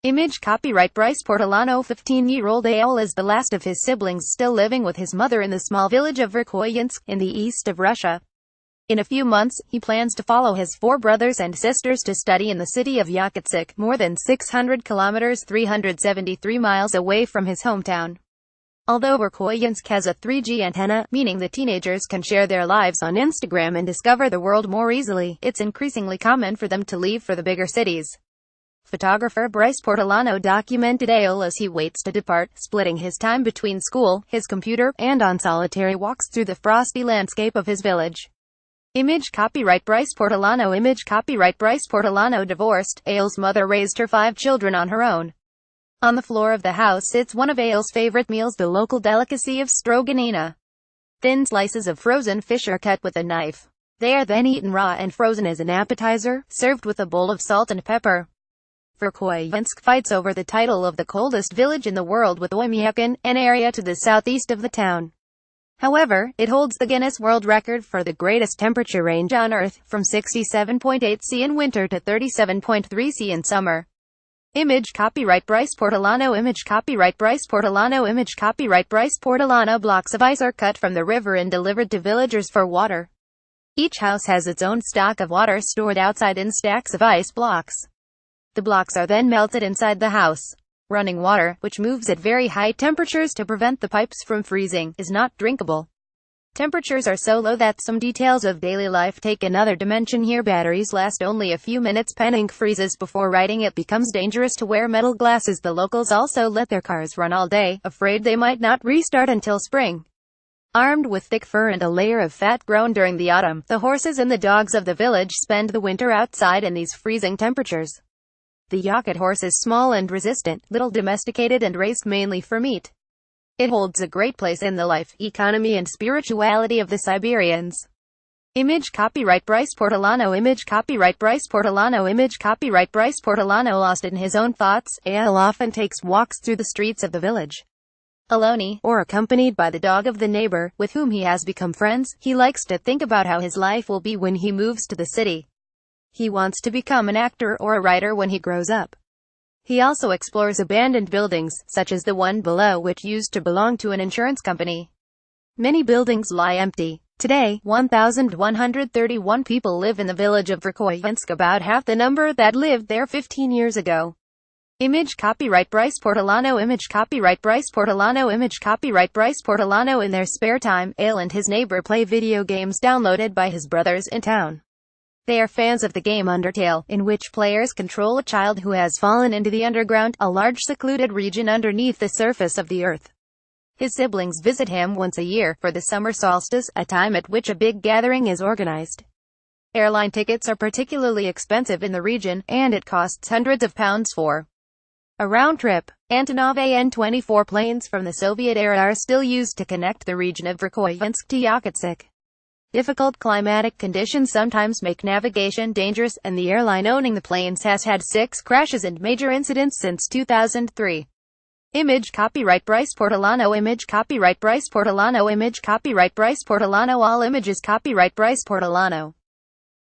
Image copyright Bryce Portolano. 15-year-old Aol is the last of his siblings still living with his mother in the small village of Verkhoyansk, in the east of Russia. In a few months, he plans to follow his four brothers and sisters to study in the city of Yakutsk, more than 600 kilometers 373 miles away from his hometown. Although Verkhoyansk has a 3G antenna, meaning the teenagers can share their lives on Instagram and discover the world more easily, it's increasingly common for them to leave for the bigger cities. Photographer Bryce Portolano documented Aol as he waits to depart, splitting his time between school, his computer, and on solitary walks through the frosty landscape of his village. Image copyright Bryce Portolano. Image copyright Bryce Portolano. Divorced, Aol's mother raised her 5 children on her own. On the floor of the house sits one of Aol's favorite meals, the local delicacy of stroganina. Thin slices of frozen fish are cut with a knife. They are then eaten raw and frozen as an appetizer, served with a bowl of salt and pepper. Verkhoyansk fights over the title of the coldest village in the world with Oymyakon, an area to the southeast of the town. However, it holds the Guinness World Record for the greatest temperature range on Earth, from 67.8 C in winter to 37.3 C in summer. Image copyright Bryce Portolano. Image copyright Bryce Portolano. Image copyright Bryce Portolano. Blocks of ice are cut from the river and delivered to villagers for water. Each house has its own stock of water stored outside in stacks of ice blocks. The blocks are then melted inside the house. Running water, which moves at very high temperatures to prevent the pipes from freezing, is not drinkable. Temperatures are so low that some details of daily life take another dimension here. Batteries last only a few minutes. Pen ink freezes before writing. It becomes dangerous to wear metal glasses. The locals also let their cars run all day, afraid they might not restart until spring. Armed with thick fur and a layer of fat grown during the autumn, the horses and the dogs of the village spend the winter outside in these freezing temperatures. The Yakut horse is small and resistant, little domesticated and raised mainly for meat. It holds a great place in the life, economy and spirituality of the Siberians. Image copyright Bryce Portolano. Image copyright Bryce Portolano. Image copyright Bryce Portolano. Lost in his own thoughts, Aol often takes walks through the streets of the village. Alone, or accompanied by the dog of the neighbor, with whom he has become friends, he likes to think about how his life will be when he moves to the city. He wants to become an actor or a writer when he grows up. He also explores abandoned buildings, such as the one below, which used to belong to an insurance company. Many buildings lie empty. Today, 1,131 people live in the village of Verkhoyansk, about half the number that lived there 15 years ago. Image copyright Bryce Portolano. Image copyright Bryce Portolano. Image copyright Bryce Portolano. In their spare time, Aol and his neighbor play video games downloaded by his brothers in town. They are fans of the game Undertale, in which players control a child who has fallen into the underground, a large secluded region underneath the surface of the earth. His siblings visit him once a year, for the summer solstice, a time at which a big gathering is organized. Airline tickets are particularly expensive in the region, and it costs hundreds of pounds for a round trip. Antonov An-24 planes from the Soviet era are still used to connect the region of Verkhoyansk to Yakutsk. Difficult climatic conditions sometimes make navigation dangerous, and the airline owning the planes has had 6 crashes and major incidents since 2003. Image copyright Bryce Portolano. Image copyright Bryce Portolano. Image copyright Bryce Portolano. All images copyright Bryce Portolano.